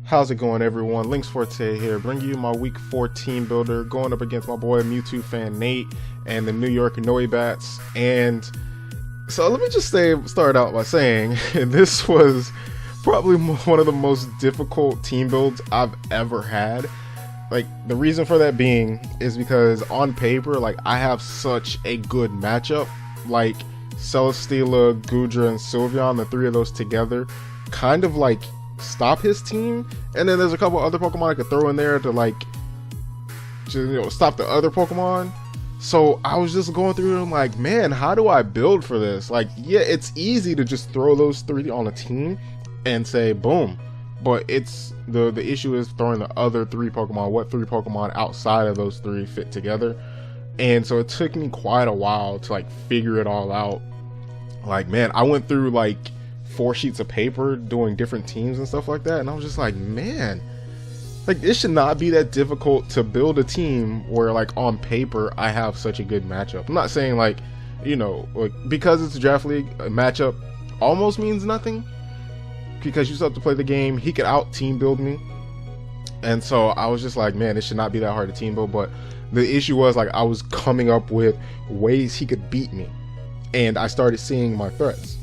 How's it going, everyone? Links Forte here, bringing you my week 4 team builder, going up against my boy Mewtwo fan Nate and the New York Noibats. And so let me just start out by saying this was probably one of the most difficult team builds I've ever had. Like, the reason for that being is because on paper, like, I have such a good matchup. Like, Scylla, Goodra, and Sylveon, the three of those together, kind of like stop his team. And then there's a couple other Pokemon I could throw in there to like stop the other Pokemon. So I was just going through and I'm like, man, how do I build for this? Like, yeah, it's easy to just throw those three on a team and say boom, but it's the issue is throwing the other three Pokemon. What three Pokemon outside of those three fit together? And so it took me quite a while to like figure it all out. Like, man, I went through like 4 sheets of paper doing different teams and stuff like that, and I was just like, man, like, this should not be that difficult to build a team where, like, on paper I have such a good matchup. I'm not saying, like, you know, like, because it's a draft league, a matchup almost means nothing, because you still have to play the game. He could out team build me, and so I was just like, man, it should not be that hard to team build. But the issue was, like, I was coming up with ways he could beat me, and I started seeing my threats.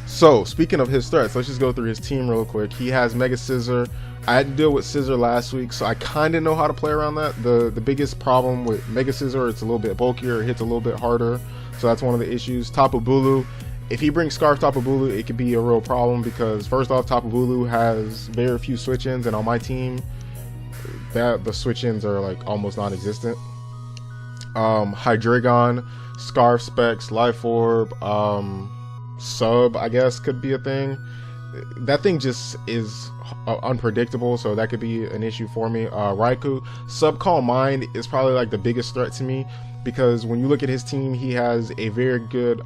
So, speaking of his threats, let's just go through his team real quick. He has Mega Scissor. I had to deal with Scissor last week, so I kind of know how to play around that. The biggest problem with Mega Scissor, it's a little bit bulkier, it hits a little bit harder, so that's one of the issues. Tapu Bulu, if he brings Scarf Tapu Bulu, it could be a real problem, because first off, Tapu Bulu has very few switch-ins, and on my team, the switch-ins are like almost non-existent. Hydreigon, Scarf, Specs, Life Orb, Sub, I guess, could be a thing. That thing just is unpredictable, so that could be an issue for me. Raikou, Sub Calm Mind is probably like the biggest threat to me, because when you look at his team, he has a very good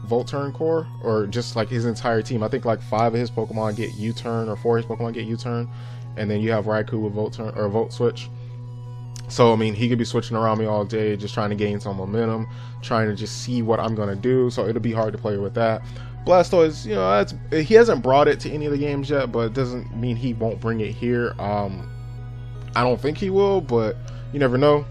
Volt Turn core, or just like his entire team. I think like 5 of his Pokemon get U-turn, or 4 of his Pokemon get U-turn, and then you have Raikou with Volt Turn or Volt Switch. So, I mean, he could be switching around me all day, just trying to gain some momentum, trying to just see what I'm going to do. So it'll be hard to play with that. Blastoise, you know, he hasn't brought it to any of the games yet, but it doesn't mean he won't bring it here. I don't think he will, but you never know.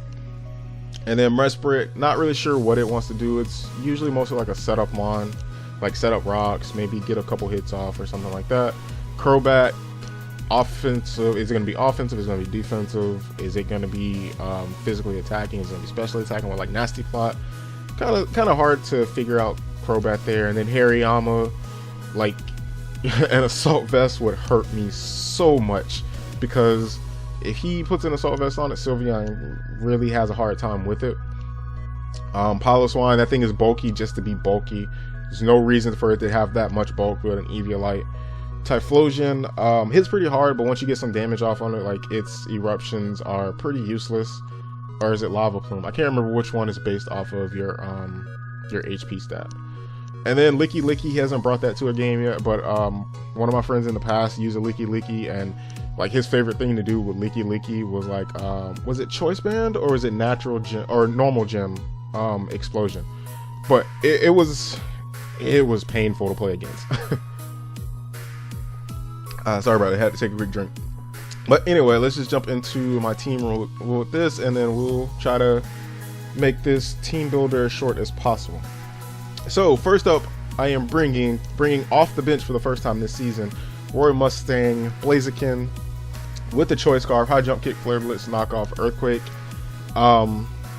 And then Mesprit, not really sure what it wants to do. It's usually mostly like a setup mon, like set up rocks, maybe get a couple hits off or something like that. Crobat, offensive. Is it going to be offensive? Is it going to be defensive? Is it going to be physically attacking? Is it going to be specially attacking with like Nasty Plot? Kind of hard to figure out Crobat there. And then Hariyama, like, an Assault Vest would hurt me so much, because if he puts an Assault Vest on it, Sylveon really has a hard time with it. Piloswine, that thing is bulky just to be bulky. There's no reason for it to have that much bulk with an Eviolite. Typhlosion, hits pretty hard, but once you get some damage off on it, like, its eruptions are pretty useless. Or is it Lava Plume? I can't remember which one is based off of your HP stat. And then Licky Licky, he hasn't brought that to a game yet, but one of my friends in the past used a Licky Licky, and like his favorite thing to do with Licky Licky was like, was it Choice Band, or was it Natural Gem or Normal Gem Explosion? But it was painful to play against. Sorry about it, I had to take a quick drink. But anyway, let's just jump into my team with this, and then we'll try to make this team builder as short as possible. So first up, I am bringing off the bench for the first time this season, Roy Mustang, Blaziken with the Choice Scarf, High Jump Kick, Flare Blitz, Knockoff, Earthquake,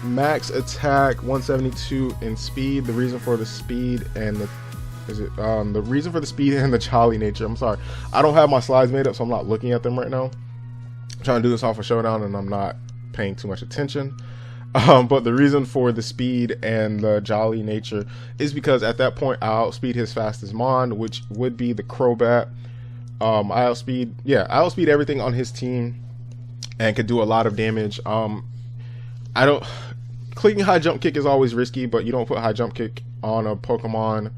max attack 172 in speed. The reason for the speed and the reason for the speed and the jolly nature. I'm sorry, I don't have my slides made up, so I'm not looking at them right now. I'm trying to do this off a Showdown, and I'm not paying too much attention. But the reason for the speed and the jolly nature is because at that point I outspeed his fastest mon, which would be the Crobat. I outspeed everything on his team and could do a lot of damage. Clicking High Jump Kick is always risky, but you don't put High Jump Kick on a Pokemon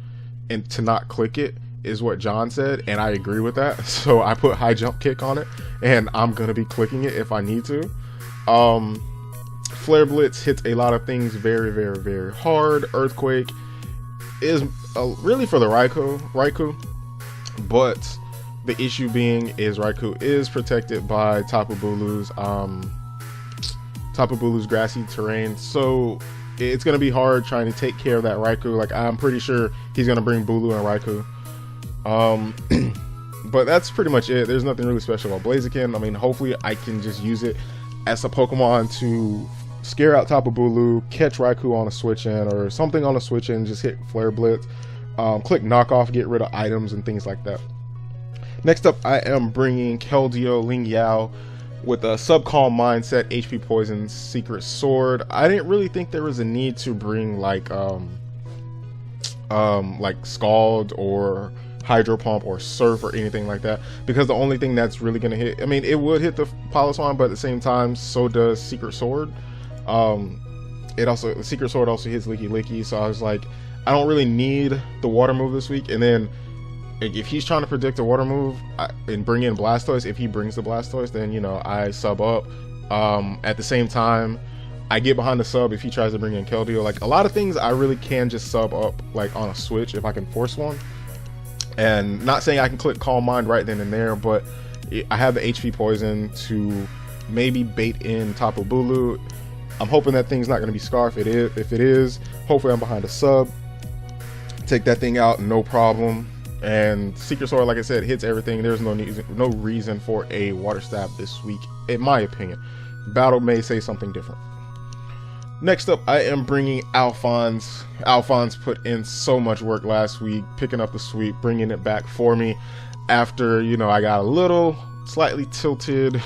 and to not click it, is what John said, and I agree with that. So I put High Jump Kick on it, and I'm gonna be clicking it if I need to. Flare Blitz hits a lot of things very, very, very hard. Earthquake is really for the Raikou, but The issue being is Raikou is protected by Tapu Bulu's grassy terrain, so it's gonna be hard trying to take care of that Raikou. Like, I'm pretty sure he's gonna bring Bulu and Raikou. But that's pretty much it. There's nothing really special about Blaziken. I mean, hopefully I can just use it as a Pokemon to scare out Tapu Bulu, catch Raikou on a switch in or something on a switch in, just hit Flare Blitz, click knockoff, get rid of items and things like that. Next up, I am bringing Keldeo Lingchow with a Sub-Calm Mindset, HP Poison, Secret Sword. I didn't really think there was a need to bring like Scald or Hydro Pump or Surf or anything like that, because the only thing that's really gonna hit, I mean, it would hit the Piloswine, but at the same time, so does Secret Sword. The Secret Sword also hits Licky Licky, so I was like, I don't really need the water move this week. And then if he's trying to predict a water move and bring in Blastoise, if he brings the Blastoise, then, you know, I sub up. At the same time, I get behind the sub if he tries to bring in Keldeo. Like, a lot of things I really can just sub up, like on a switch if I can force one. And not saying I can click Calm Mind right then and there, but I have the HP Poison to maybe bait in Tapu Bulu. I'm hoping that thing's not going to be Scarf. If it is, hopefully I'm behind a sub. Take that thing out, no problem. And Secret Sword, like I said, hits everything. There's no reason for a Water Stab this week, in my opinion. Battle may say something different. Next up, I am bringing Alphonse. Alphonse put in so much work last week, picking up the sweep, bringing it back for me after, you know, I got a little slightly tilted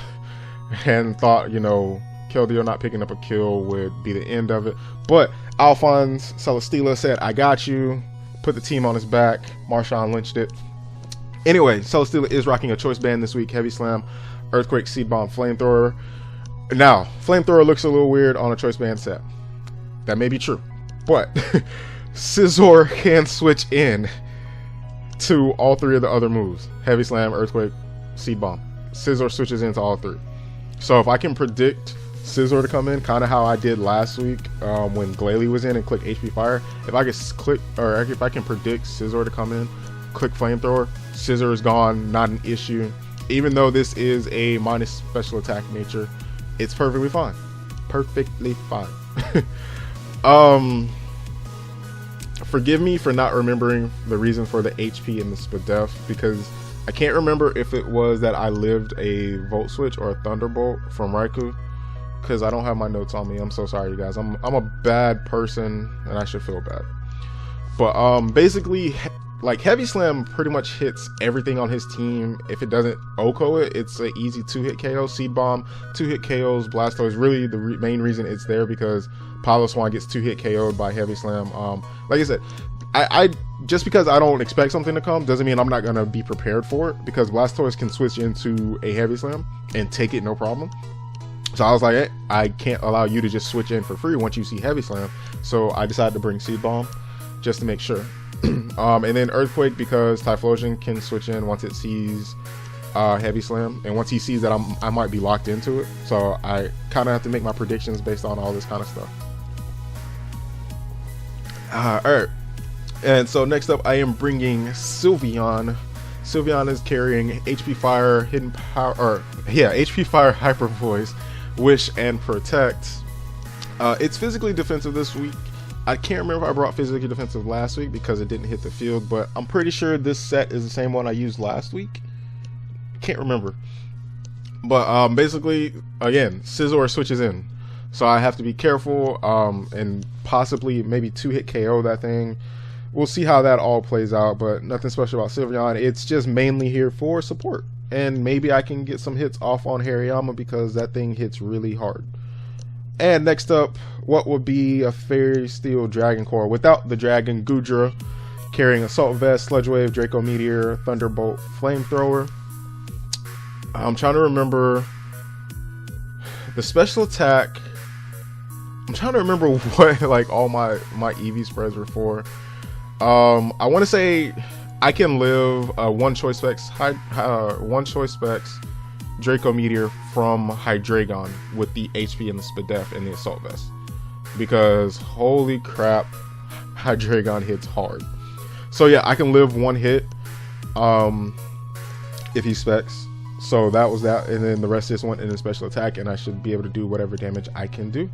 and thought, you know, Keldeo not picking up a kill would be the end of it. But Alphonse Celesteela said, I got you, put the team on his back. Marshawn lynched it. Anyway, Celesteela is rocking a choice band this week. Heavy Slam, Earthquake, Seed Bomb, Flamethrower. Now, Flamethrower looks a little weird on a choice band set. That may be true, but Scizor can switch in to all three of the other moves. Heavy Slam, Earthquake, Seed Bomb. Scizor switches into all three. So if I can predict Scizor to come in, kind of how I did last week when Glalie was in and click HP Fire, if I can predict Scizor to come in, click Flamethrower, Scizor is gone, not an issue. Even though this is a minus special attack nature, it's perfectly fine. Perfectly fine. Forgive me for not remembering the reason for the HP in the Spadef, because I can't remember if it was that I lived a Volt Switch or a Thunderbolt from Raikou, because I don't have my notes on me. I'm so sorry, you guys. I'm a bad person, and I should feel bad. But basically, like, Heavy Slam pretty much hits everything on his team. If it doesn't OHKO it, it's an easy 2-hit KO. Seed Bomb, 2-hit KOs. Blastoise, really the main reason it's there because Piloswine gets 2-hit KO'd by Heavy Slam. Like I said, I just because I don't expect something to come doesn't mean I'm not gonna be prepared for it, because Blastoise can switch into a Heavy Slam and take it no problem. So I was like, hey, I can't allow you to just switch in for free once you see Heavy Slam. So I decided to bring Seed Bomb just to make sure. And then Earthquake, because Typhlosion can switch in once it sees Heavy Slam, and once he sees that I might be locked into it. So I kind of have to make my predictions based on all this kind of stuff. Alright, and so next up I am bringing Sylveon. Sylveon is carrying HP Fire, Hidden Power, or yeah, HP Fire, Hyper Voice, Wish, and Protect. It's physically defensive this week. I can't remember if I brought physically defensive last week because it didn't hit the field, but I'm pretty sure this set is the same one I used last week. Can't remember. But basically, again, Scizor switches in. So I have to be careful and possibly maybe 2-hit KO that thing. We'll see how that all plays out, but nothing special about Sylveon. It's just mainly here for support. And maybe I can get some hits off on Hariyama because that thing hits really hard. And next up, what would be a Fairy Steel Dragon Core without the Dragon Gudra, carrying Assault Vest, Sludge Wave, Draco Meteor, Thunderbolt, Flamethrower. I'm trying to remember the special attack. I'm trying to remember what like all my EV spreads were for. I want to say I can live one choice specs Draco Meteor from Hydreigon with the HP and the Spadef and the Assault Vest, because holy crap, Hydreigon hits hard. So yeah, I can live one hit. if he specs. So that was that, and then the rest just went into special attack, and I should be able to do whatever damage I can do.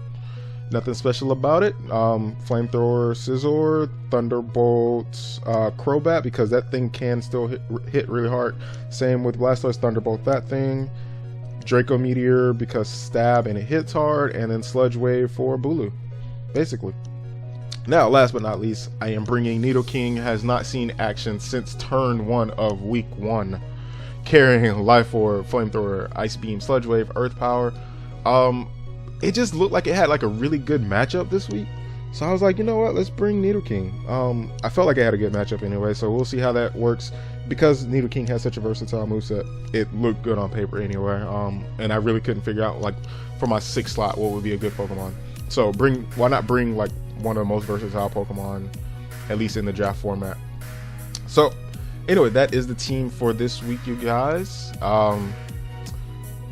Nothing special about it. Flamethrower, Scizor, Thunderbolt, Crobat, because that thing can still hit really hard. Same with Blastoise, Thunderbolt that thing. Draco Meteor because stab and it hits hard, and then Sludge Wave for Bulu, basically. Now, last but not least, I am bringing Nidoking. Has not seen action since turn 1 of week 1. Carrying Life Orb, Flamethrower, Ice Beam, Sludge Wave, Earth Power. It just looked like it had like a really good matchup this week. So I was like, you know what, let's bring Nidoking. I felt like it had a good matchup anyway, so we'll see how that works. Because Nidoking has such a versatile moveset, it looked good on paper anyway. And I really couldn't figure out, like, for my 6th slot, what would be a good Pokemon. So why not bring like one of the most versatile Pokemon, at least in the draft format. So anyway, that is the team for this week, you guys.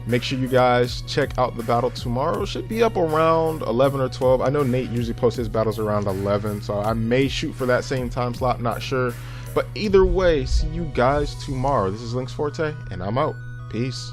Make sure you guys check out the battle tomorrow. Should be up around 11 or 12. I know Nate usually posts his battles around 11, so I may shoot for that same time slot, not sure. But either way, see you guys tomorrow. This is Link's Forte, and I'm out. Peace.